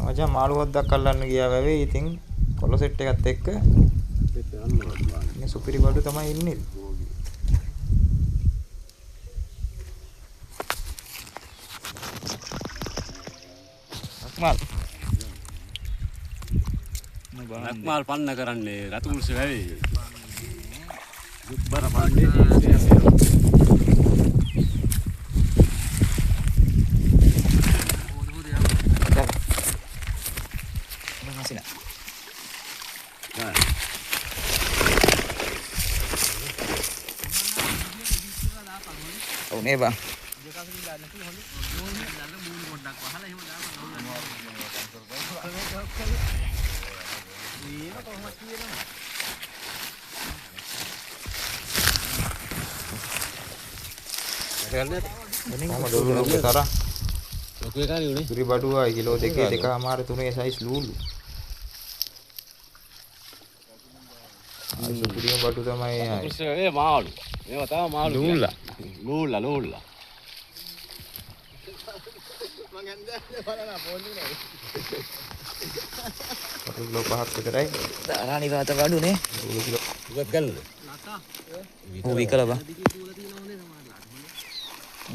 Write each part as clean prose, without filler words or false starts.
මචං මාළු හොද්දක් අල්ලන්න ගියා වැවේ. ඉතින් කොළ සෙට් එකත් එක්ක මේ සුපිරි බඩු තමයි ඉන්නේ. නක්මාල් පන්න කරන්නේ රතුකුරුස වැවේ. දුක්බර පන්නේ Oh nih bang. Sama dulu lu sekarang. Oke kali udah. Riba 2 kilo dek amar tuh size lulu. Ayo beri batu sama ya. Malu. Ini tahu malu. Lula. Lula. Kilo pahat kita deh. Darah nih kata badu nih. 2 kilo. Buat kan? Wikala bang.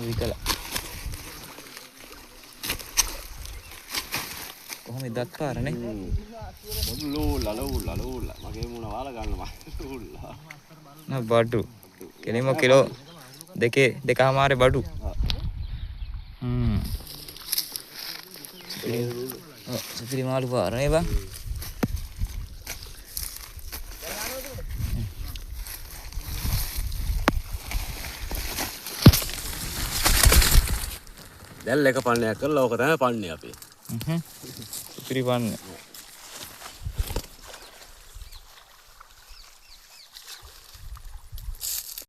Wikala. කොහොමද දක්පාර නේ? ලූලා. මගේ මුණ වාල ගන්න මම. ලූලා. නා බඩු. කෙනෙම kilo දෙකමාරේ බඩු. සුපිරි මාළු පාර නේ බං. දැන් එක පන්නයක් කරලා ඕක තමයි පන්නේ අපි. සුපිරි පන්නේ.